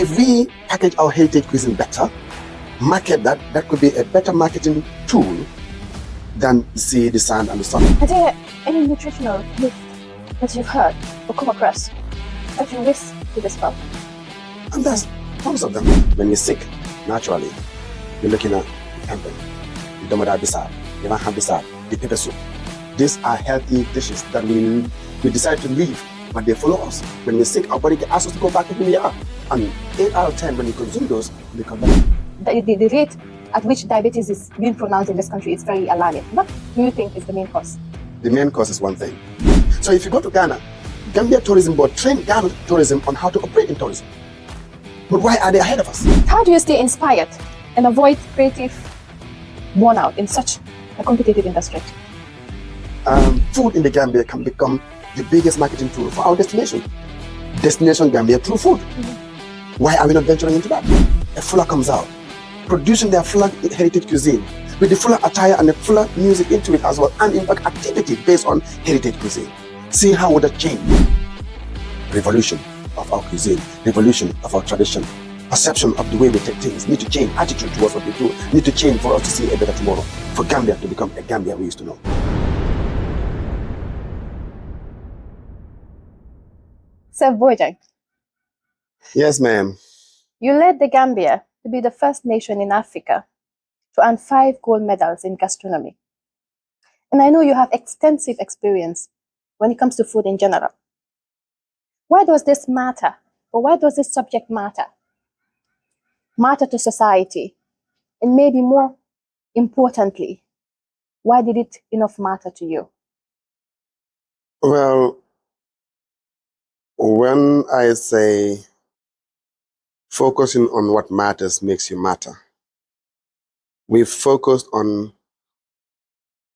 if we package our heritage cuisine better, market that could be a better marketing tool than the sea, the sand, and the sun. Are there any nutritional myths that you've heard or come across that you wish to dispel? And that's most of them. When you're sick, naturally, you're looking at camping. You don't have bisab, you don't have bisab, the pepper soup. These are healthy dishes that we decide to leave, but they follow us. When we're sick, our body asks us to go back to who we are. And 8 out of 10, when you consume those, we come back. The rate at which diabetes is being pronounced in this country is very alarming. What do you think is the main cause? The main cause is one thing. So if you go to Ghana, Gambia Tourism Board trained Ghana Tourism on how to operate in tourism. But why are they ahead of us? How do you stay inspired and avoid creative burnout in such a competitive industry? Food in the Gambia can become the biggest marketing tool for our destination. Destination Gambia through food. Why are we not venturing into that? A Fula comes out, producing their Fula heritage cuisine with the Fula attire and the Fula music into it as well, and in fact activity based on heritage cuisine. See how would that change? Revolution of our cuisine, revolution of our tradition, perception of the way we take things need to change, attitude towards what we do need to change for us to see a better tomorrow, for Gambia to become a Gambia we used to know. Sir Bojang, Yes, ma'am. you led the Gambia to be the first nation in Africa to earn 5 gold medals in gastronomy. And I know you have extensive experience when it comes to food in general. Why does this matter? Or why does this subject matter? Matter to society? And maybe more importantly, why did it enough matter to you? Well, when I say focusing on what matters makes you matter, we focused on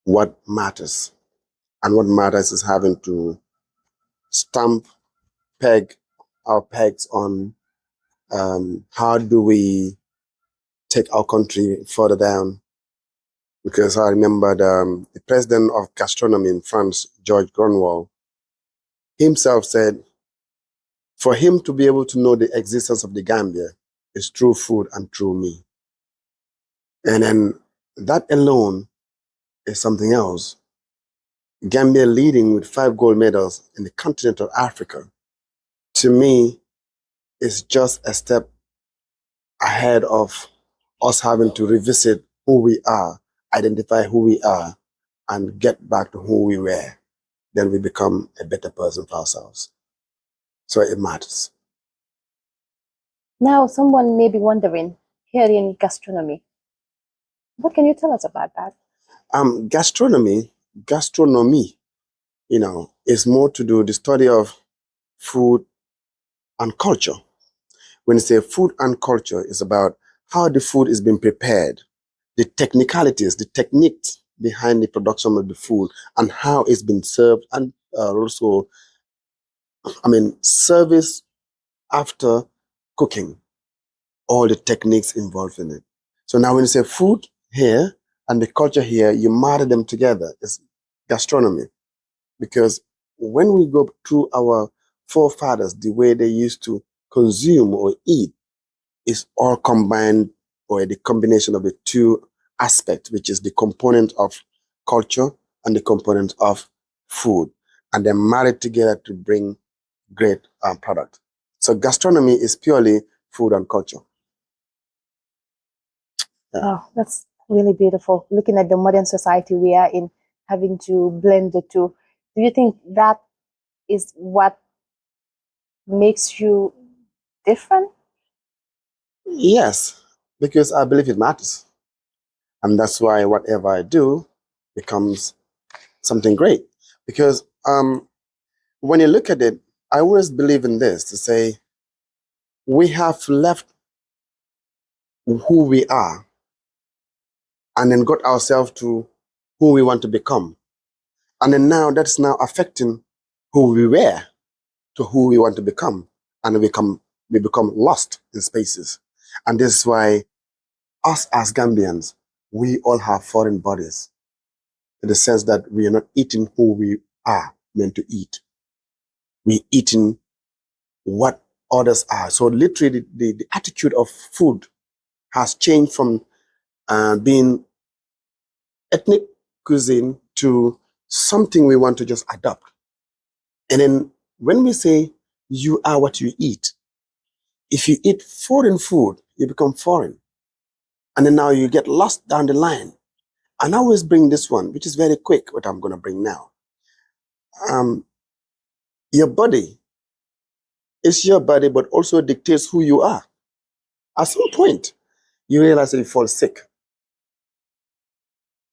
what matters. And what matters is having to peg our pegs on how do we take our country further down. Because I remember the president of gastronomy in France, George Grunwald, himself said, for him to be able to know the existence of the Gambia is through food and through me. And then that alone is something else. Gambia leading with 5 gold medals in the continent of Africa, to me, is just a step ahead of us having to revisit who we are, identify who we are, and get back to who we were. Then we become a better person for ourselves. So it matters. Now, someone may be wondering, here in gastronomy, what can you tell us about that? Gastronomy, is more to do the study of food and culture. When you say food and culture, it's about how the food is being prepared, the technicalities, the techniques behind the production of the food, and how it's been served, and also, service after cooking, all the techniques involved in it. So now when you say food here and the culture here, you marry them together. It's gastronomy. Because when we go through our forefathers, the way they used to consume or eat is all combined, or the combination of the two aspects, which is the component of culture and the component of food, and they're married together to bring great product. So gastronomy is purely food and culture. Yeah. Oh, that's really beautiful. Looking at the modern society we are in, having to blend the two. Do you think that is what makes you different? Yes, because I believe it matters. And that's why whatever I do becomes something great. Because when you look at it, I always believe in this, to say, we have left who we are and then got ourselves to who we want to become. And then now that's now affecting who we were to who we want to become. And we become lost in spaces. And this is why us as Gambians, we all have foreign bodies, in the sense that we are not eating who we are meant to eat. We're eating what others are. So literally, the attitude of food has changed from being ethnic cuisine to something we want to just adopt. And then when we say you are what you eat, if you eat foreign food, you become foreign. And then now you get lost down the line. And I always bring this one, which is very quick, what I'm going to bring now. Your body is your body, but also dictates who you are. At some point, you realize that you fall sick.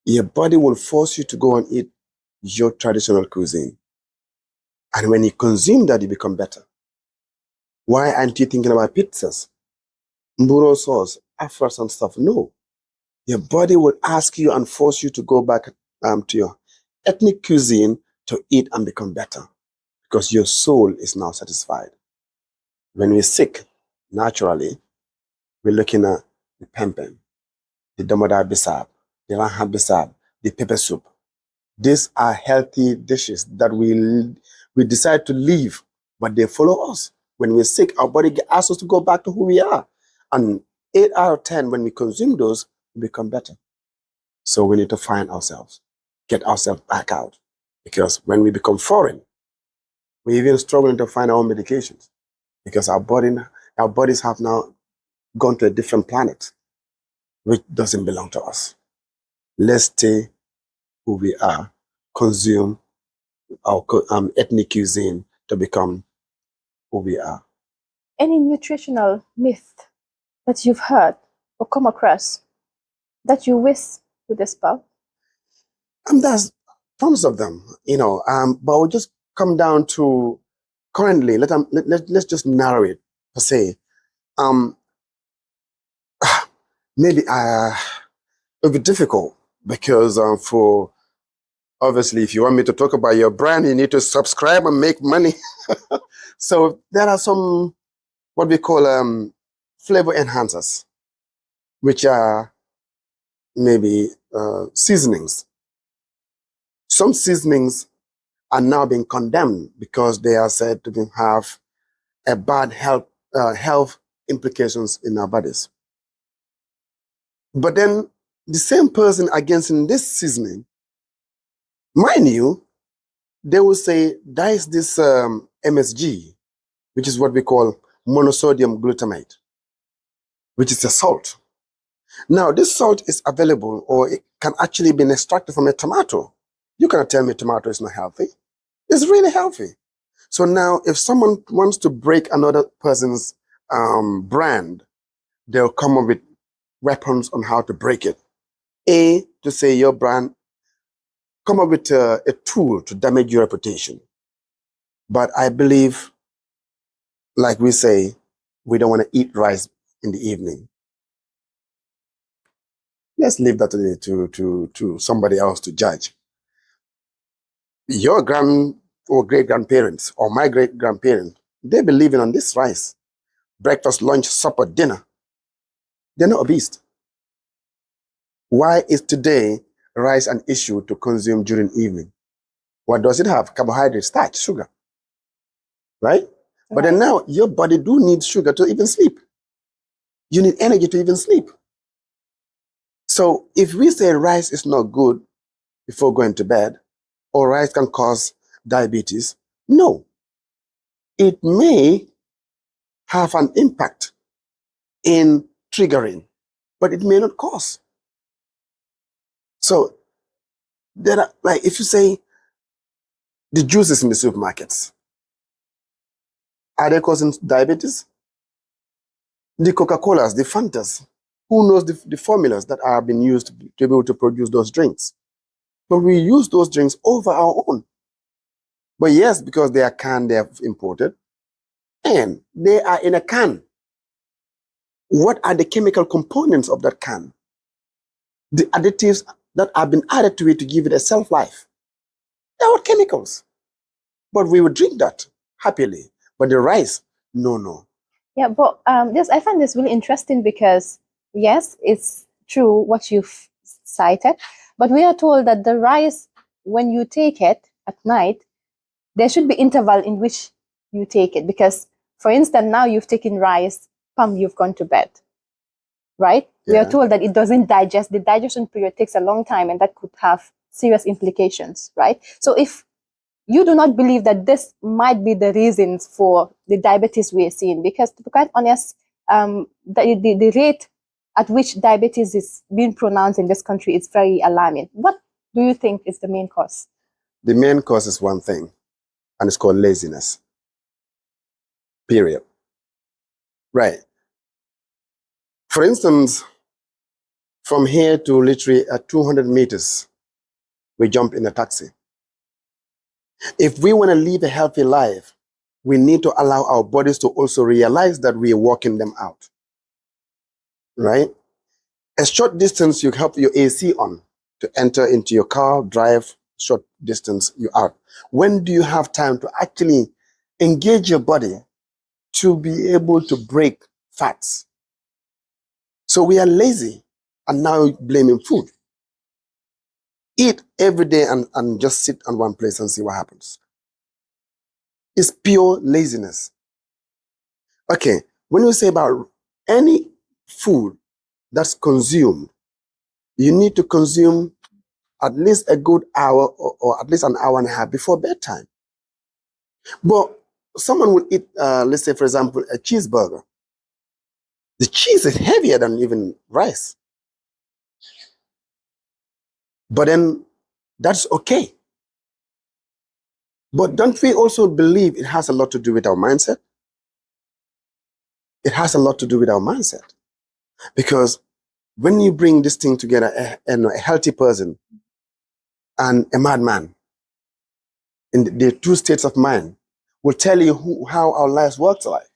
Your body will force you to go and eat your traditional cuisine. And when you consume that, you become better. Why aren't you thinking about pizzas, mburo sauce, afras and stuff? No. Your body will ask you and force you to go back to your ethnic cuisine to eat and become better because your soul is now satisfied. When we're sick, naturally, we're looking at the pempem, the domoda bisab, the ranha bisab, the pepper soup. These are healthy dishes that we decide to leave, but they follow us. When we're sick, our body asks us to go back to who we are. And 8 out of 10, when we consume those, we become better. So we need to find ourselves, get ourselves back out. Because when we become foreign, we're even struggling to find our own medications. Because our bodies have now gone to a different planet, which doesn't belong to us. Let's stay who we are, consume our ethnic cuisine to become who we are. Any nutritional myth that you've heard or come across that you wish to dispel? There's tons of them, but we'll just come down to currently, let's just narrow it per se. Maybe it'll be difficult because for obviously, if you want me to talk about your brand, you need to subscribe and make money. So there are some what we call flavor enhancers, which are maybe seasonings. Some seasonings are now being condemned because they are said to have a bad health implications in our bodies. But then the same person against in this seasoning, mind you, they will say there is this MSG, which is what we call monosodium glutamate, which is a salt. Now, this salt is available, or it can actually be extracted from a tomato. You cannot tell me tomato is not healthy. It's really healthy. So now, if someone wants to break another person's brand, they'll come up with weapons on how to break it. To say your brand, come up with a tool to damage your reputation. But I believe, like we say, we don't want to eat rice in the evening. Let's leave that to somebody else to judge. Your grand or great-grandparents or my great-grandparents, they be living on this rice. Breakfast, lunch, supper, dinner. They're not obese. Why is today rice an issue to consume during evening? What does it have? Carbohydrate, starch, sugar. Right? But then now your body do need sugar to even sleep. You need energy to even sleep. So if we say rice is not good before going to bed, or rice can cause diabetes, no. It may have an impact in triggering, but it may not cause. So there are, like, if you say the juices in the supermarkets, are they causing diabetes? The Coca-Colas, the Fantas, who knows the formulas that are being used to be able to produce those drinks? But we use those drinks over our own. But yes, because they are canned, they are imported, and they are in a can. What are the chemical components of that can? The additives that have been added to it to give it a shelf life. They are chemicals. But we would drink that happily. But the rice, no. Yeah, but I find this really interesting because, yes, it's true what you've cited, but we are told that the rice, when you take it at night, there should be interval in which you take it, because For instance, now you've taken rice, pam, you've gone to bed, right? We are Yeah. told that it doesn't digest. The digestion period takes a long time, and that could have serious implications, right? So if you do not believe that this might be the reasons for the diabetes we are seeing, because to be quite honest, the rate at which diabetes is being pronounced in this country is very alarming. What do you think is the main cause? The main cause is one thing, and it's called laziness. Period. Right. For instance, from here to literally at 200 meters, we jump in a taxi. If we want to live a healthy life, we need to allow our bodies to also realize that we are walking them out. Right? A short distance, you have your AC on to enter into your car, drive short distance, you're out. When do you have time to actually engage your body to be able to break fats? So we are lazy and now blaming food. Eat every day and just sit on one place and see what happens. It's pure laziness. Okay, when you say about any food that's consumed, you need to consume at least a good hour or at least an hour and a half before bedtime. But someone will eat, let's say, for example, a cheeseburger. The cheese is heavier than even rice. But then that's okay. But don't we also believe it has a lot to do with our mindset? It has a lot to do with our mindset. Because when you bring this thing together, a healthy person and a madman, in the two states of mind, will tell you how our lives works like.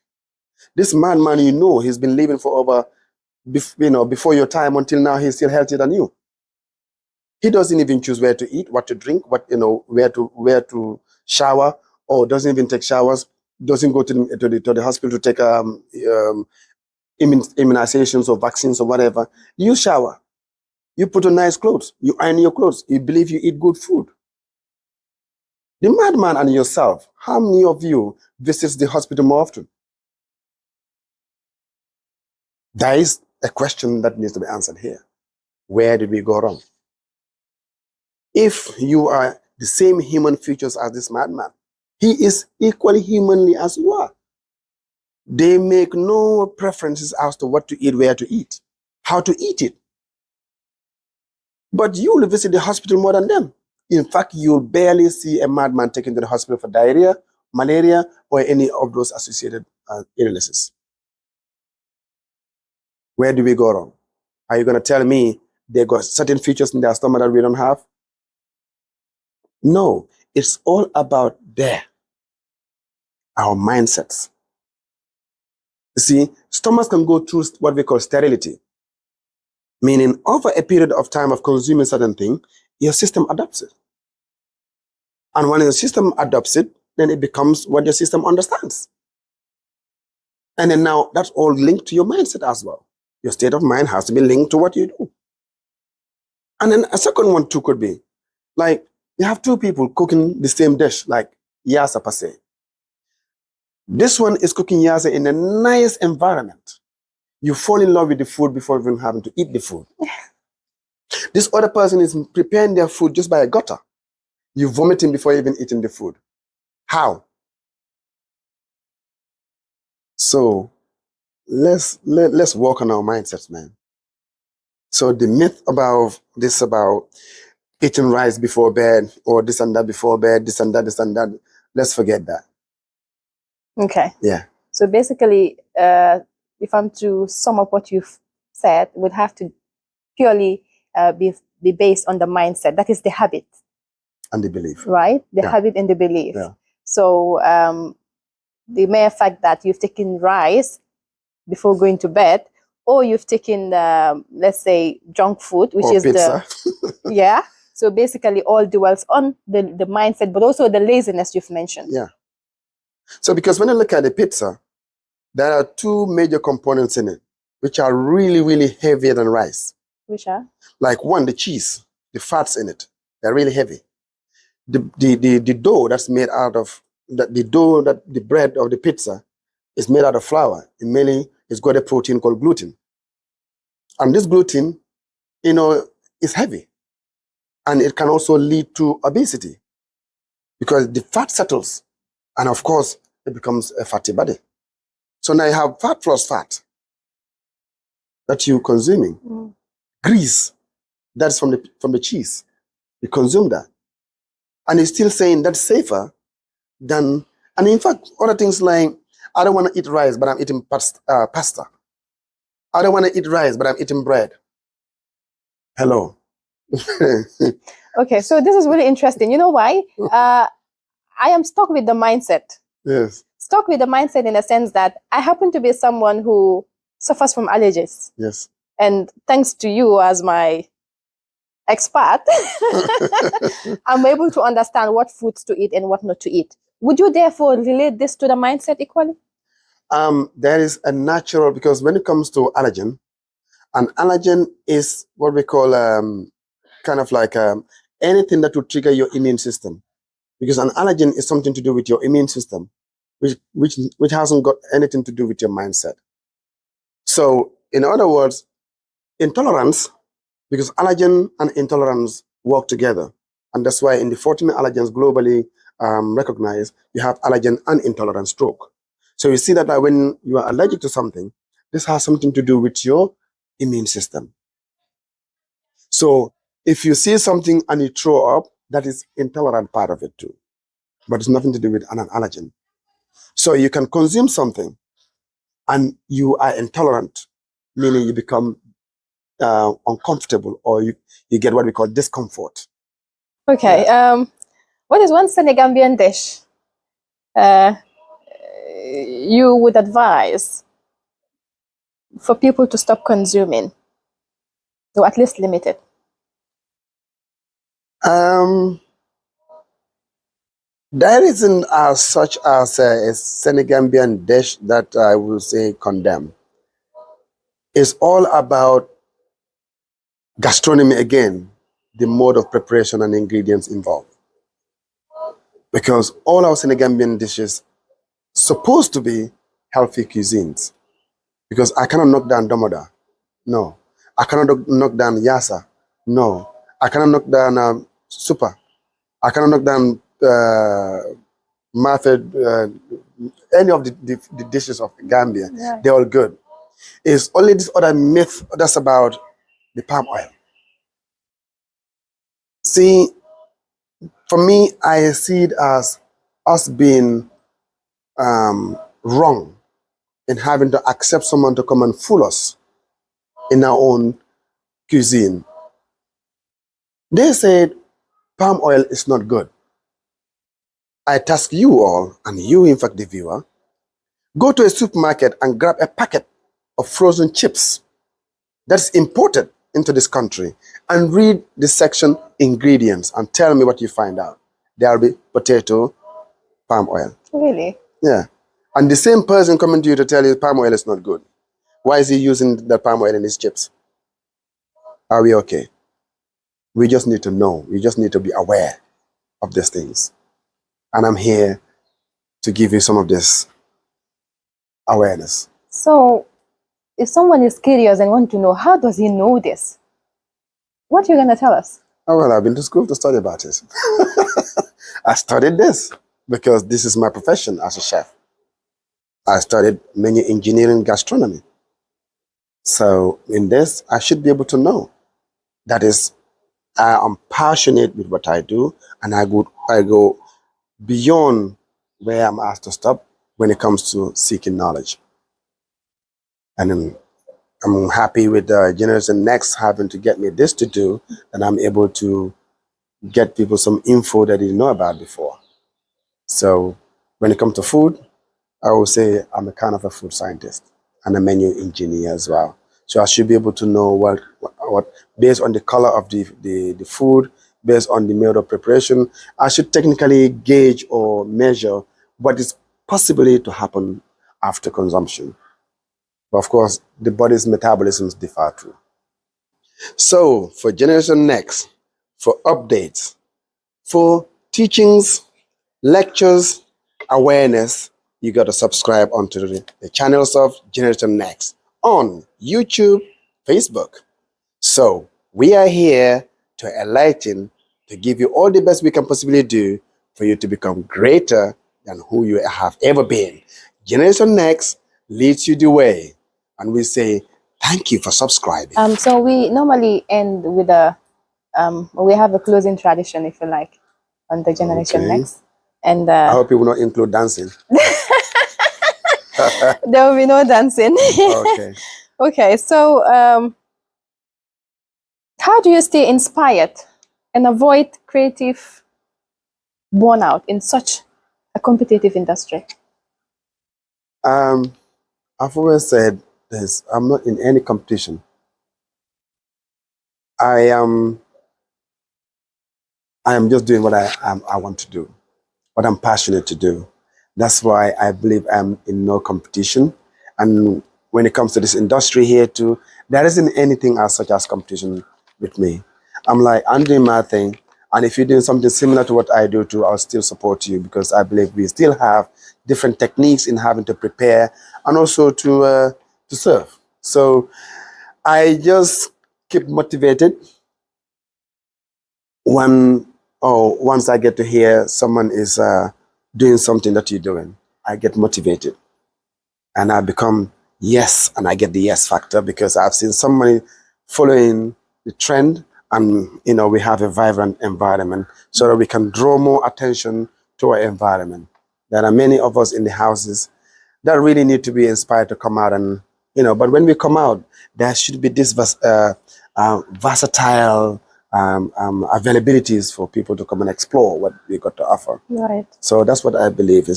This madman, he's been living for over, before your time until now, he's still healthier than you. He doesn't even choose where to eat, what to drink, where to shower, or doesn't even take showers, doesn't go to the hospital to take immunizations or vaccines or whatever. You shower, you put on nice clothes, you iron your clothes, you believe you eat good food. The madman and yourself, how many of you visits the hospital more often? There is a question that needs to be answered here. Where did we go wrong? If you are the same human features as this madman, he is equally humanly as you are. They make no preferences as to what to eat, where to eat, how to eat it. But you will visit the hospital more than them. In fact, you'll barely see a madman taken to the hospital for diarrhea, malaria, or any of those associated illnesses. Where do we go wrong? Are you going to tell me they got certain features in their stomach that we don't have? No, it's all about our mindsets. You see, stomachs can go through what we call sterility, meaning over a period of time of consuming certain thing, your system adopts it. And when your system adopts it, then it becomes what your system understands. And then now that's all linked to your mindset as well. Your state of mind has to be linked to what you do. And then a second one too could be, like, you have two people cooking the same dish, like yassa per se. This one is cooking yassa in a nice environment. You fall in love with the food before even having to eat the food. This other person is preparing their food just by a gutter. You vomiting before even eating the food. How? So let's work on our mindsets, man. So the myth about eating rice before bed, or this and that before bed, this and that, let's forget that. Okay. Yeah. So basically, if I'm to sum up what you've said, it would have to purely be based on the mindset. That is the habit. And the belief. Right? The Yeah. habit and the belief. Yeah. So the mere fact that you've taken rice before going to bed, or you've taken, let's say, junk food, which or is pizza. yeah. So basically all dwells on the mindset, but also the laziness you've mentioned. Yeah. So because when you look at the pizza, there are two major components in it, which are really, really heavier than rice. Which are? Like one, the cheese, the fats in it, they're really heavy. The dough that's made out of, the bread of the pizza It's made out of flour. And mainly, it's got a protein called gluten. And this gluten, is heavy. And it can also lead to obesity because the fat settles. And of course, it becomes a fatty body. So now you have fat plus fat that you're consuming. Mm. Grease, that's from the cheese. You consume that. And he's still saying that's safer than, and in fact, other things like, I don't want to eat rice, but I'm eating pasta. I don't want to eat rice, but I'm eating bread. Hello. Okay, so this is really interesting. You know why? I am stuck with the mindset. Yes. Stuck with the mindset in the sense that I happen to be someone who suffers from allergies. Yes. And thanks to you as my expert, I'm able to understand what foods to eat and what not to eat. Would you therefore relate this to the mindset equally? There is a natural, because when it comes to allergen, an allergen is what we call kind of like anything that will trigger your immune system. Because an allergen is something to do with your immune system, which hasn't got anything to do with your mindset. So, in other words, intolerance, because allergen and intolerance work together. And that's why in the 14 allergens globally recognized, you have allergen and intolerant stroke. So you see that when you are allergic to something, this has something to do with your immune system. So if you see something and you throw up, that is intolerant part of it too. But it's nothing to do with an allergen. So you can consume something and you are intolerant, meaning you become uncomfortable, or you get what we call discomfort. Okay. What is one Senegambian dish you would advise for people to stop consuming, or at least limit it? There isn't such as a Senegambian dish that I will say condemn. It's all about gastronomy again, the mode of preparation and ingredients involved. Because all our Senegambian dishes supposed to be healthy cuisines. Because I cannot knock down domoda. No. I cannot knock down yassa. No. I cannot knock down super. I cannot knock down method, any of the dishes of Gambia. Yeah. They're all good. It's only this other myth that's about the palm oil. See, for me, I see it as us being wrong in having to accept someone to come and fool us in our own cuisine. They said palm oil is not good. I task you all, and you, in fact, the viewer, go to a supermarket and grab a packet of frozen chips that's imported into this country and read the section ingredients and tell me what you find out. There'll be potato, palm oil. Really? Yeah. And the same person coming to you to tell you palm oil is not good. Why is he using the palm oil in his chips? Are we okay? We just need to know. We just need to be aware of these things. And I'm here to give you some of this awareness. So, if someone is curious and want to know, how does he know this? What are you going to tell us? Oh, well, I've been to school to study about it. I studied this because this is my profession as a chef. I studied menu engineering gastronomy. So in this, I should be able to know. That is, I am passionate with what I do, and I go beyond where I'm asked to stop when it comes to seeking knowledge. And I'm happy with Generation Next having to get me this to do, and I'm able to get people some info that they didn't know about before. So when it comes to food, I will say I'm a kind of a food scientist and a menu engineer as well. So I should be able to know what based on the color of the food, based on the mode of preparation, I should technically gauge or measure what is possibly to happen after consumption. But of course, the body's metabolisms differ too. So for Generation Next, for updates, for teachings, lectures, awareness, you got to subscribe onto the channels of Generation Next on YouTube, Facebook. So we are here to enlighten, to give you all the best we can possibly do for you to become greater than who you have ever been. Generation Next leads you the way. And we say, thank you for subscribing. So we normally end with we have a closing tradition, if you like, on the Generation Okay. Next. And I hope you will not include dancing. there will be no dancing. Okay. Okay, so how do you stay inspired and avoid creative burnout in such a competitive industry? I've always said this, I'm not in any competition. I am just doing what I want to do, what I'm passionate to do. That's why I believe I'm in no competition. And when it comes to this industry here too, there isn't anything as such as competition with me. I'm doing my thing. And if you're doing something similar to what I do too, I'll still support you, because I believe we still have different techniques in having to prepare and also to serve. So I just keep motivated. Once I get to hear someone is doing something that you're doing, I get motivated. And I become yes, and I get the yes factor, because I've seen somebody following the trend, and we have a vibrant environment so that we can draw more attention to our environment. There are many of us in the houses that really need to be inspired to come out, and but when we come out, there should be this versatile availabilities for people to come and explore what we got to offer. Right. So that's what I believe.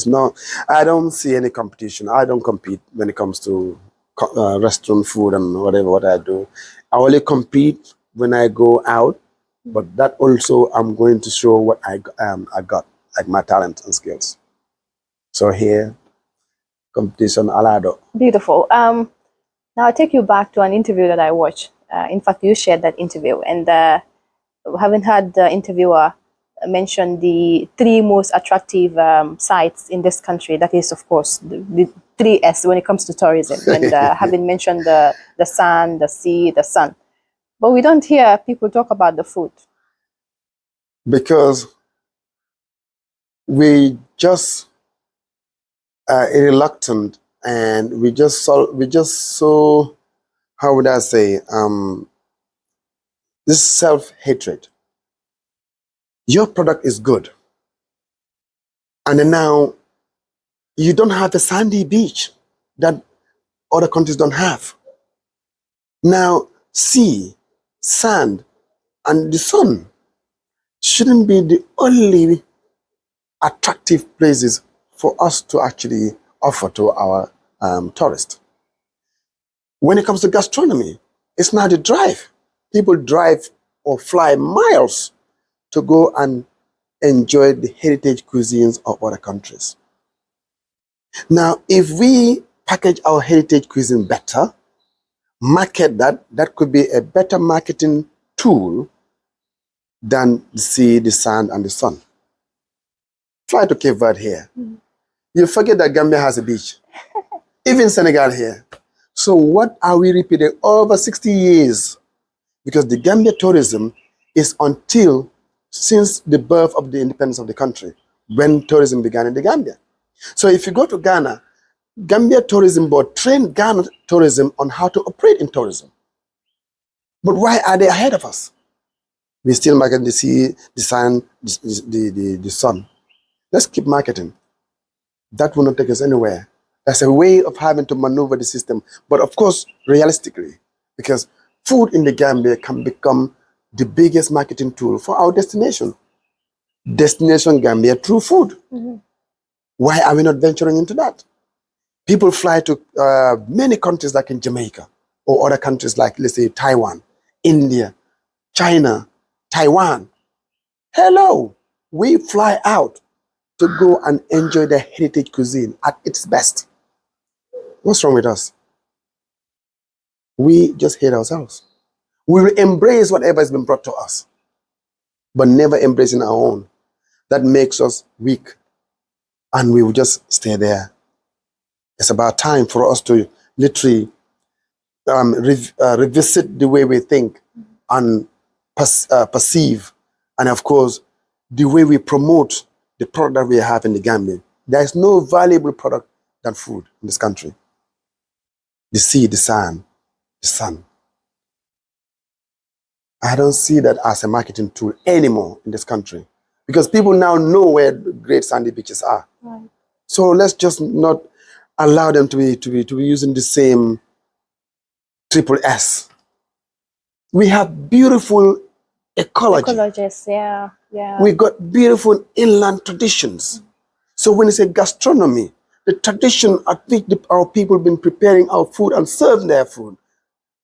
I don't see any competition. I don't compete when it comes to restaurant food and whatever what I do. I only compete when I go out, but that also I'm going to show what I got, like my talent and skills. So here, competition alado. Beautiful. Now I'll take you back to an interview that I watched. In fact, you shared that interview, and having had the interviewer mention the 3 most attractive sites in this country, that is, of course, the 3S when it comes to tourism, and having mentioned the sand, the sea, the sun. But we don't hear people talk about the food. Because we just reluctant, and we just so how would I say this self-hatred. Your product is good, and then now you don't have the sandy beach that other countries don't have. Now sea, sand, and the sun shouldn't be the only attractive places for us to actually offer to our tourists. When it comes to gastronomy, it's not the drive. People drive or fly miles to go and enjoy the heritage cuisines of other countries. Now, if we package our heritage cuisine better, market that could be a better marketing tool than the sea, the sand, and the sun. Fly to Cape Verde here. You forget that Gambia has a beach. Even Senegal here. So what are we repeating over 60 years? Because the Gambia tourism is since the birth of the independence of the country, when tourism began in the Gambia. So if you go to Ghana, Gambia Tourism Board trained Ghana tourism on how to operate in tourism. But why are they ahead of us? We still market the sea, the sand, the sun. Let's keep marketing. That will not take us anywhere. That's a way of having to maneuver the system. But of course, realistically, because food in the Gambia can become the biggest marketing tool for our destination. Destination Gambia through food. Mm-hmm. Why are we not venturing into that? People fly to many countries like in Jamaica or other countries like, let's say, Taiwan, India, China, Taiwan. Hello, we fly out to go and enjoy the heritage cuisine at its best. What's wrong with us? We just hate ourselves. We will embrace whatever has been brought to us, but never embracing our own. That makes us weak, and we will just stay there It's about time for us to literally revisit the way we think and perceive, and of course, the way we promote the product that we have in the Gambia. There is no valuable product than food in this country. The sea, the sand, the sun. I don't see that as a marketing tool anymore in this country because people now know where the great sandy beaches are. Right. So let's just not allow them to be using the same triple S. We have beautiful ecology. Ecologists, yeah. We got beautiful inland traditions. So when it's a gastronomy, the tradition at which our people have been preparing our food and serving their food,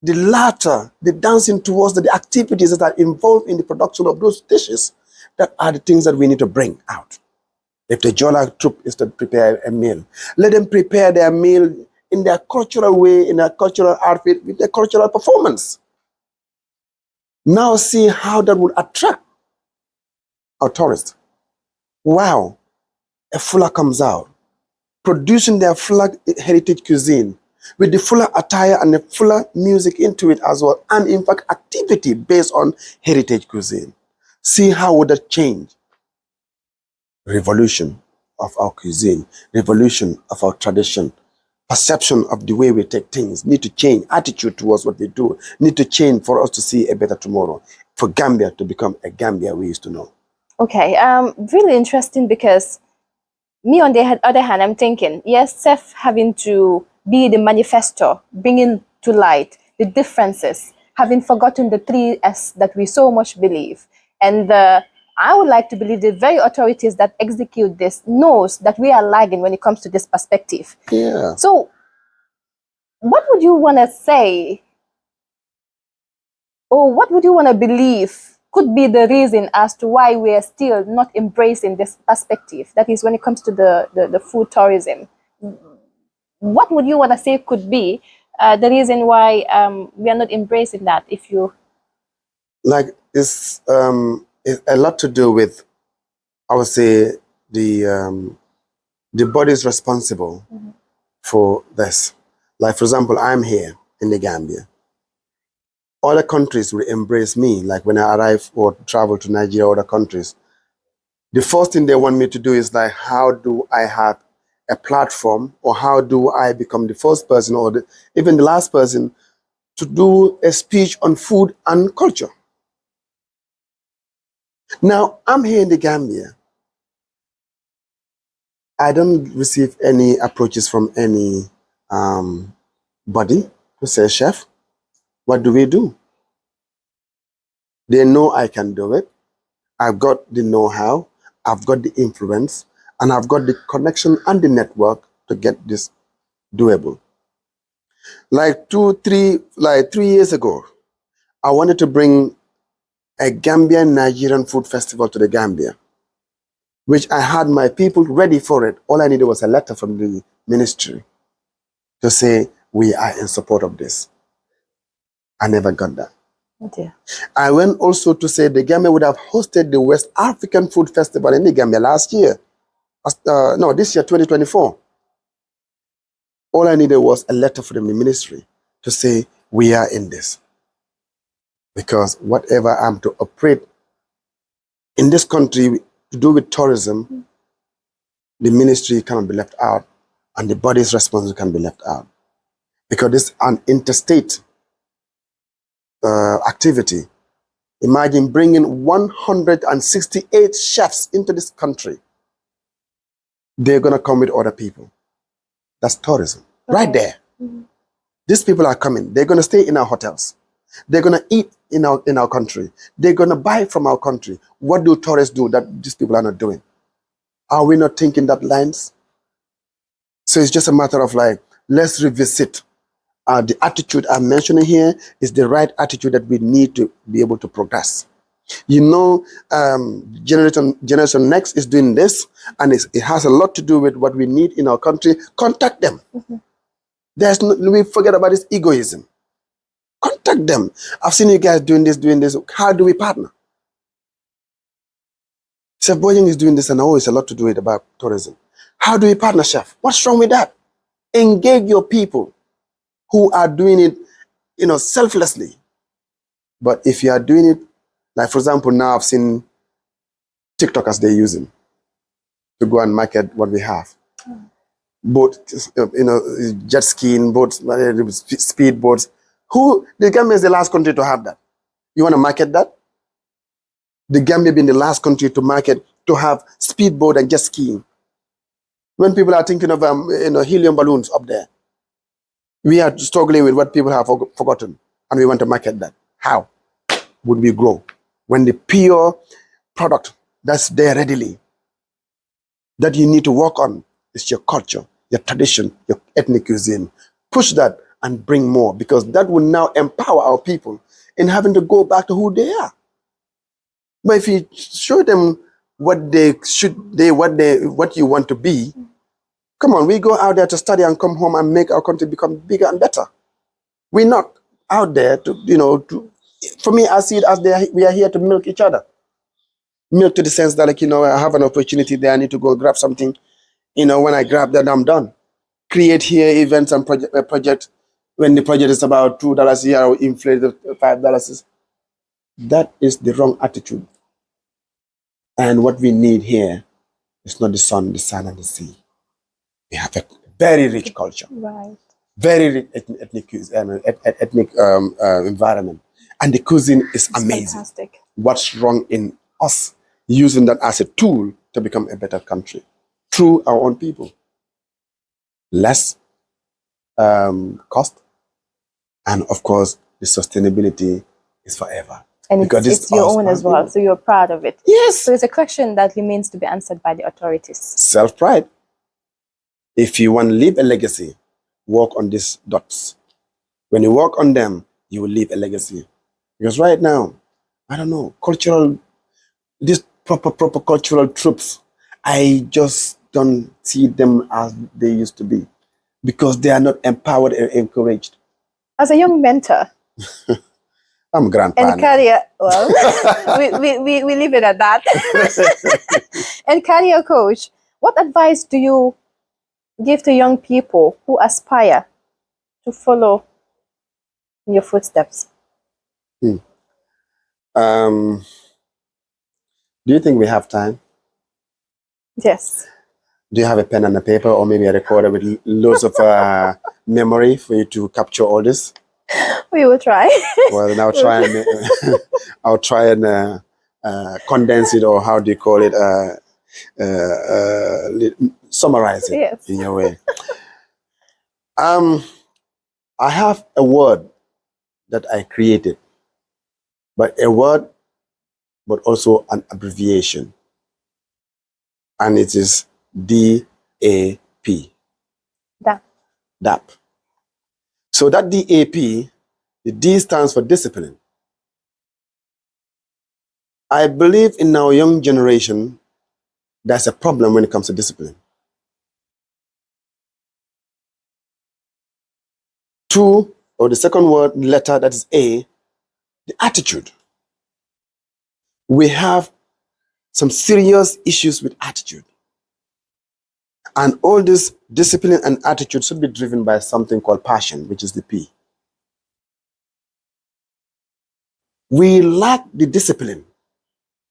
the latter, the dancing towards the activities that are involved in the production of those dishes, that are the things that we need to bring out. If the Jola troop is to prepare a meal, let them prepare their meal in their cultural way, in their cultural outfit, with their cultural performance. Now see how that will attract our tourists. Wow, a Fula comes out, producing their Fula heritage cuisine, with the Fula attire and the Fula music into it as well, and in fact activity based on heritage cuisine. See how would that change? Revolution of our cuisine, revolution of our tradition, perception of the way we take things need to change, attitude towards what we do need to change for us to see a better tomorrow, for Gambia to become a Gambia we used to know. Okay, really interesting because me on the other hand, I'm thinking, yes, Seth having to be the manifesto, bringing to light the differences, having forgotten the 3S that we so much believe. And I would like to believe the very authorities that execute this knows that we are lagging when it comes to this perspective. Yeah. So what would you want to say, or what would you want to believe could be the reason as to why we are still not embracing this perspective? That is when it comes to the food tourism. What would you want to say could be the reason why we are not embracing that? If you it's a lot to do with, I would say, the bodies responsible for this. Like, for example, I'm here in the Gambia. Other countries will embrace me. Like when I arrive or travel to Nigeria or other countries, the first thing they want me to do is like, how do I have a platform, or how do I become the first person or even the last person to do a speech on food and culture? Now, I'm here in the Gambia. I don't receive any approaches from any body to say, chef, what do we do? They know I can do it. I've got the know-how, I've got the influence, and I've got the connection and the network to get this doable. Like 3 years ago, I wanted to bring a Gambian Nigerian food festival to the Gambia, which I had my people ready for it. All I needed was a letter from the ministry to say, we are in support of this. I never got that. Okay. I went also to say the Gambia would have hosted the West African Food Festival in the Gambia last year. This year, 2024. All I needed was a letter from the ministry to say, we are in this. Because whatever I'm to operate in this country to do with tourism, the ministry cannot be left out, and the body's responsible can be left out. Because it's an interstate activity. Imagine bringing 168 chefs into this country. They're going to come with other people. That's tourism. Okay. Right there. These people are coming. They're going to stay in our hotels. They're going to eat in our country. They're going to buy from our country. What do tourists do that these people are not doing? Are we not thinking that lines? So it's just a matter of like, let's revisit. The attitude I'm mentioning here is the right attitude that we need to be able to progress. You know, Generation Next is doing this, and it has a lot to do with what we need in our country. Contact them. We forget about this egoism. Contact them. I've seen you guys doing this. How do we partner? Chef Boying is doing this, and I know it's a lot to do with about tourism. How do we partner, chef? What's wrong with that? Engage your people who are doing it, selflessly. But if you are doing it, like for example, now I've seen TikTokers they're using to go and market what we have. Boat, jet skiing, boats, speed boats. The Gambia is the last country to have that. You want to market that? The Gambia being the last country to market, to have speedboat and jet skiing. When people are thinking of helium balloons up there, we are struggling with what people have forgotten, and we want to market that. How would we grow when the pure product that's there readily that you need to work on is your culture, your tradition, your ethnic cuisine? Push that and bring more, because that will now empower our people in having to go back to who they are. But if you show them what you want to be, come on, we go out there to study and come home and make our country become bigger and better. We're not out there for me, I see it as we are here to milk each other. Milk to the sense that, I have an opportunity there, I need to go grab something. When I grab that, I'm done. Create here events and project. When the project is about $2 a year, or inflate the $5. That is the wrong attitude. And what we need here is not the sun, the sand, and the sea. We have a very rich culture, Right. very rich ethnic environment, and the cuisine is amazing. Fantastic. What's wrong in us using that as a tool to become a better country through our own people? Less cost, and of course, the sustainability is forever. And it's your own as well, so you're proud of it. Yes. So it's a question that remains to be answered by the authorities. Self-pride. If you want to leave a legacy, work on these dots. When you work on them, you will leave a legacy. Because right now, I don't know, these proper cultural troops, I just don't see them as they used to be, because they are not empowered and encouraged. As a young mentor, I'm a grandpa and career, well, we leave it at that. And career coach, what advice do you give to young people who aspire to follow in your footsteps? Do you think we have time? Yes. Do you have a pen and a paper, or maybe a recorder with loads of memory for you to capture all this? We will try. Well, then I'll try and condense it, or how do you call it? Summarize it. Yes. In your way. I have a word that I created, but also an abbreviation, and it is DAP. DAP. So that DAP, the D stands for discipline. I believe in our young generation, there's a problem when it comes to discipline. Two, or the second word, letter, that is A, the attitude. We have some serious issues with attitude. And all this discipline and attitude should be driven by something called passion, which is the P. We lack the discipline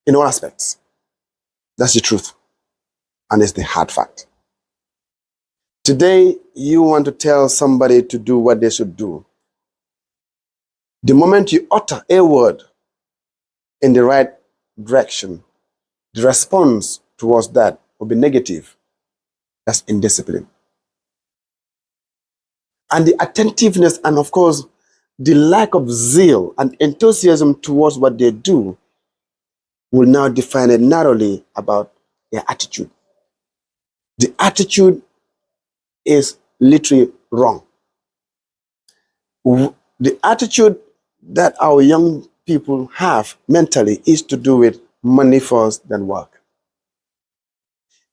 in all aspects. That's the truth. And it's the hard fact. Today, you want to tell somebody to do what they should do. The moment you utter a word in the right direction, the response towards that will be negative. That's indiscipline. And the attentiveness, and of course, the lack of zeal and enthusiasm towards what they do will now define it narrowly about their attitude. The attitude is literally wrong. The attitude that our young people have mentally is to do with money first, then work.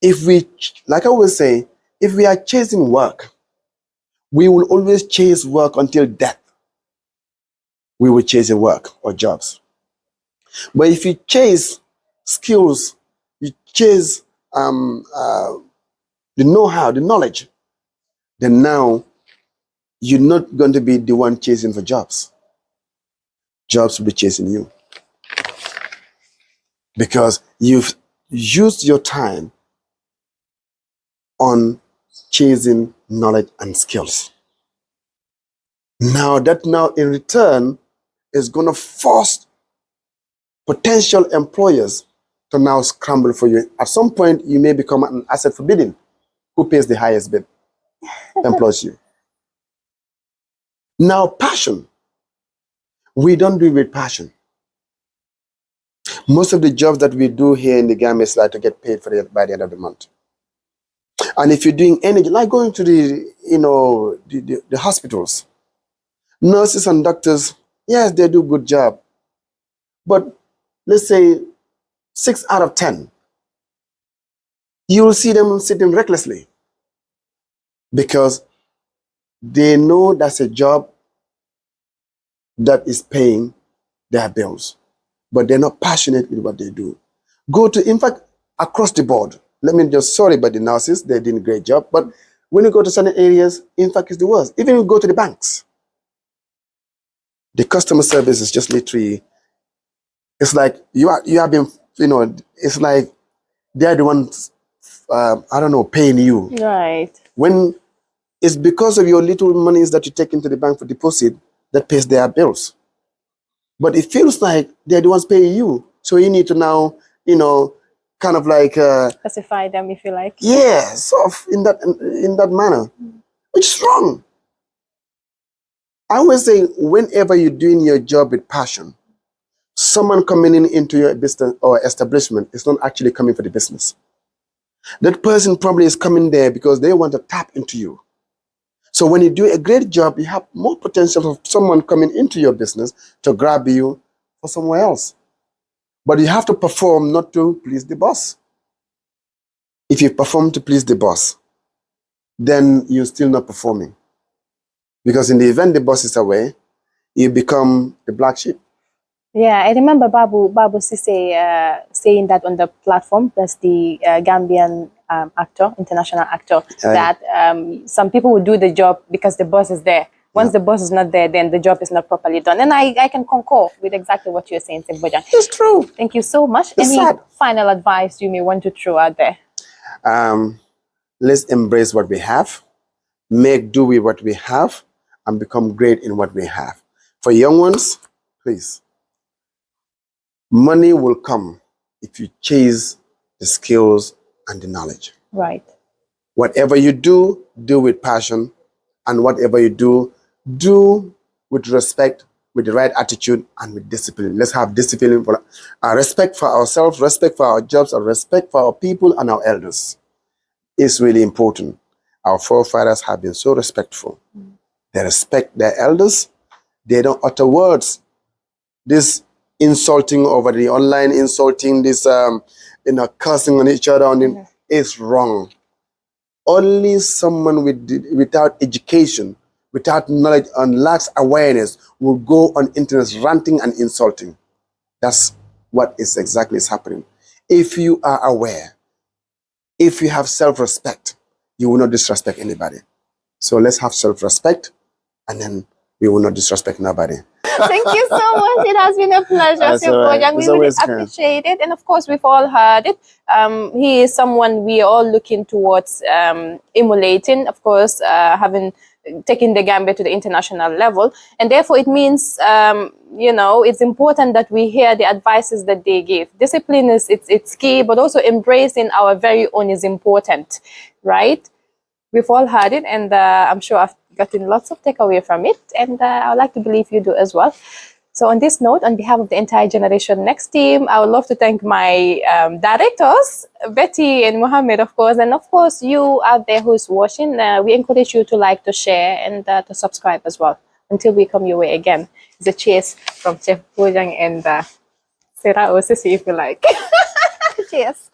If we, like I always say, if we are chasing work, we will always chase work until death. We will chase a work or jobs. But if you chase skills, you chase the know-how, the knowledge, then now you're not going to be the one chasing for jobs. Jobs will be chasing you. Because you've used your time on chasing knowledge and skills. Now that now in return is going to force potential employers to now scramble for you. At some point, you may become an asset for bidding. Who pays the highest bid employs you. Now, passion. We don't do it with passion. Most of the jobs that we do here in the Gambia is like to get paid for it by the end of the month. And if you're doing energy, like going to the hospitals, nurses and doctors, yes, they do a good job. But let's say 6 out of 10, you will see them sitting recklessly because they know that's a job that is paying their bills, but they're not passionate with what they do. In fact, across the board, sorry about the nurses, they did a great job, but when you go to certain areas, in fact, it's the worst. Even when you go to the banks, the customer service is just literally, it's like you have been, it's like they're the ones, paying you. Right. When it's because of your little monies that you take into the bank for deposit that pays their bills. But it feels like they're the ones paying you. So you need to now, kind of like specify them if you like. Yeah, sort of in that manner, which is wrong. I always say, whenever you're doing your job with passion, someone coming into your business or establishment is not actually coming for the business. That person probably is coming there because they want to tap into you. So when you do a great job, you have more potential of someone coming into your business to grab you for somewhere else. But you have to perform not to please the boss. If you perform to please the boss, then you're still not performing. Because in the event the boss is away, you become the black sheep. Yeah, I remember Babu Sise saying that on the platform. That's the Gambian international actor, that some people would do the job because the boss is there. Once the boss is not there, then the job is not properly done. And I can concur with exactly what you're saying, Bojang. It's true. Thank you so much. Any final advice you may want to throw out there? Let's embrace what we have, make do with what we have, and become great in what we have. For young ones, please. Money will come if you chase the skills and the knowledge. Right. Whatever you do with passion, and whatever you do with respect, with the right attitude, and with discipline. Let's have discipline, for respect for ourselves, respect for our jobs, and respect for our people and our elders. It's really important. Our forefathers have been so respectful. They respect their elders. They don't utter words. This insulting over the online, insulting, this cursing on each other is wrong. Only someone without education, without knowledge, and lacks awareness will go on internet ranting and insulting. That's what is exactly happening. If you are aware, if you have self-respect, you will not disrespect anybody. So let's have self-respect, and then we will not disrespect nobody. Thank you so much. It has been a pleasure, Sir Bojang. We really appreciate it. And of course, we've all heard it. He is someone we are all looking towards emulating, of course, taking the Gambia to the international level. And therefore, it means, it's important that we hear the advices that they give. Discipline it's key, but also embracing our very own is important, right? We've all heard it, and I'm sure I've gotten lots of takeaway from it, and I would like to believe you do as well. So on this note, on behalf of the entire Generation Next team, I would love to thank my directors, Betty and Mohammed, of course, and of course you out there who's watching. We encourage you to like, to share, and to subscribe as well. Until we come your way again, it's a cheers from Chef Bojang and Sarah Osisi, if you like. Cheers.